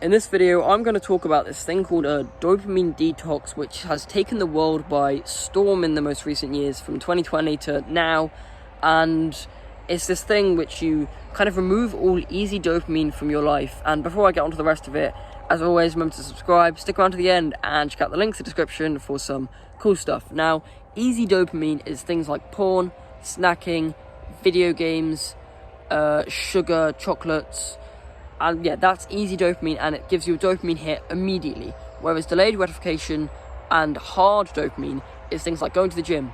In this video, I'm going to talk about this thing called a dopamine detox, which has taken the world by storm in the most recent years, from 2020 to now. And it's this thing which you kind of remove all easy dopamine from your life. And before I get onto the rest of it, as always, remember to subscribe, stick around to the end, and check out the links in the description for some cool stuff. Now, easy dopamine is things like porn, snacking, video games, sugar, chocolates. And yeah, that's easy dopamine, and it gives you a dopamine hit immediately. Whereas delayed gratification and hard dopamine is things like going to the gym,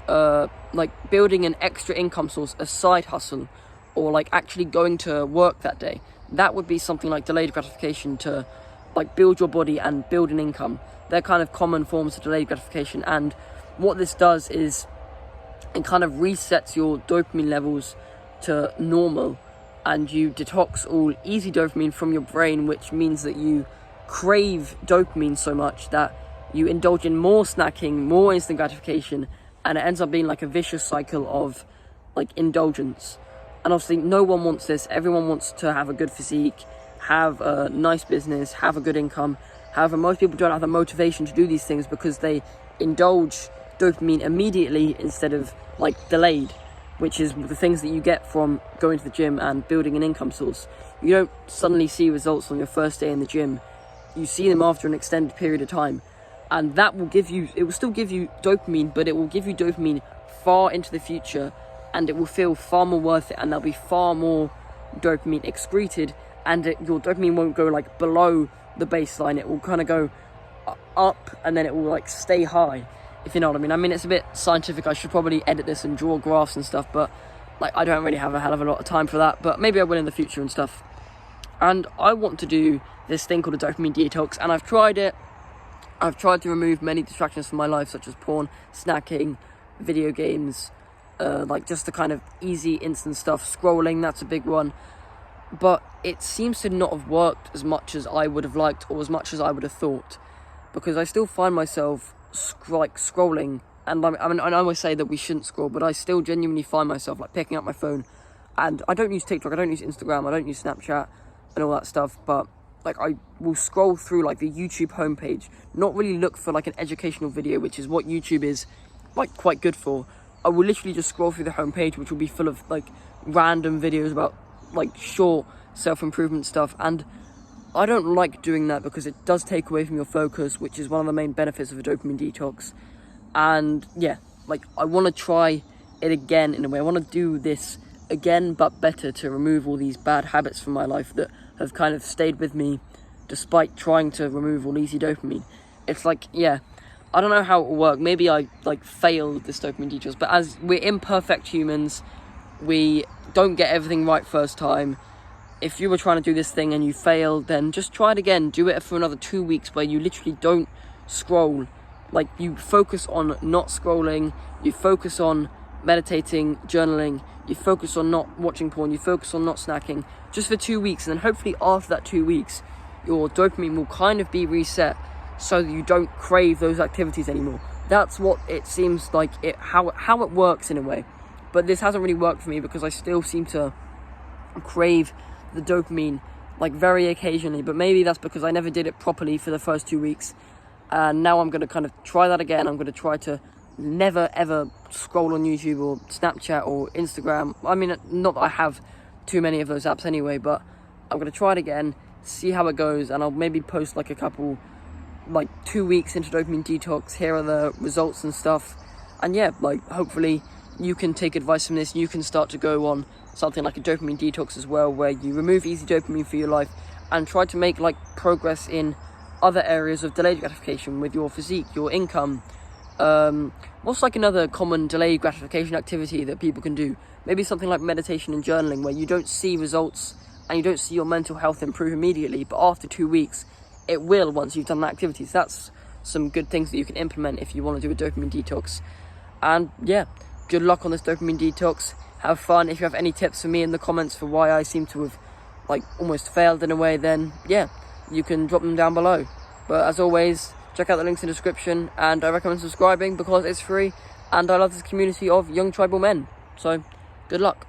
like building an extra income source, a side hustle, or like actually going to work that day. That would be something like delayed gratification to like build your body and build an income. They're kind of common forms of delayed gratification, and what this does is it kind of resets your dopamine levels to normal, and you detox all easy dopamine from your brain, which means that you crave dopamine so much that you indulge in more snacking, more instant gratification, and it ends up being like a vicious cycle of like indulgence. And obviously no one wants this. Everyone wants to have a good physique, have a nice business, have a good income. However, most people don't have the motivation to do these things because they indulge dopamine immediately instead of like delayed, which is the things that you get from going to the gym and building an income source. You don't suddenly see results on your first day in the gym. You see them after an extended period of time. And that will give you, it will still give you dopamine, but it will give you dopamine far into the future, and it will feel far more worth it, and there'll be far more dopamine excreted, and your dopamine won't go like below the baseline. It will kind of go up, and then it will like stay high, if you know what I mean. I mean, it's a bit scientific. I should probably edit this and draw graphs and stuff, but like I don't really have a hell of a lot of time for that, but maybe I will in the future and stuff. And I want to do this thing called a dopamine detox, and I've tried it. I've tried to remove many distractions from my life, such as porn, snacking, video games, like just the kind of easy instant stuff. Scrolling, that's a big one, but it seems to not have worked as much as I would have liked, or as much as I would have thought, because I still find myself scrolling, and I mean, I always say that we shouldn't scroll, but I still genuinely find myself like picking up my phone, and I don't use TikTok, I don't use Instagram, I don't use Snapchat and all that stuff, but like I will scroll through like the YouTube homepage, not really look for like an educational video, which is what YouTube is like quite good for. I will literally just scroll through the homepage, which will be full of like random videos about like short self-improvement stuff, and I don't like doing that because it does take away from your focus, which is one of the main benefits of a dopamine detox. And yeah, like I want to try it again in a way. I want to do this again, but better, to remove all these bad habits from my life that have kind of stayed with me despite trying to remove all easy dopamine. It's like, yeah, I don't know how it will work. Maybe I like failed this dopamine detox, but as we're imperfect humans, we don't get everything right first time. If you were trying to do this thing and you failed, then just try it again. Do it for another 2 weeks where you literally don't scroll. Like, you focus on not scrolling, you focus on meditating, journaling, you focus on not watching porn, you focus on not snacking, just for 2 weeks. And then hopefully after that 2 weeks, your dopamine will kind of be reset so that you don't crave those activities anymore. That's what it seems like, how it works in a way. But this hasn't really worked for me because I still seem to crave the dopamine like very occasionally, but maybe that's because I never did it properly for the first 2 weeks, and now I'm going to kind of try that again. I'm going to try to never ever scroll on YouTube or Snapchat or Instagram. I mean, not that I have too many of those apps anyway, but I'm going to try it again, see how it goes, and I'll maybe post like a couple, like 2 weeks into dopamine detox, here are the results and stuff. And yeah, like hopefully you can take advice from this. You can start to go on something like a dopamine detox as well, where you remove easy dopamine for your life and try to make like progress in other areas of delayed gratification with your physique, your income. What's like another common delayed gratification activity that people can do? Maybe something like meditation and journaling, where you don't see results and you don't see your mental health improve immediately, but after 2 weeks it will, once you've done the activities. That's some good things that you can implement if you want to do a dopamine detox. And yeah, good luck on this dopamine detox. Have fun. If you have any tips for me in the comments for why I seem to have like almost failed in a way, then yeah, you can drop them down below. But as always, check out the links in the description, and I recommend subscribing because it's free, and I love this community of young tribal men. So good luck.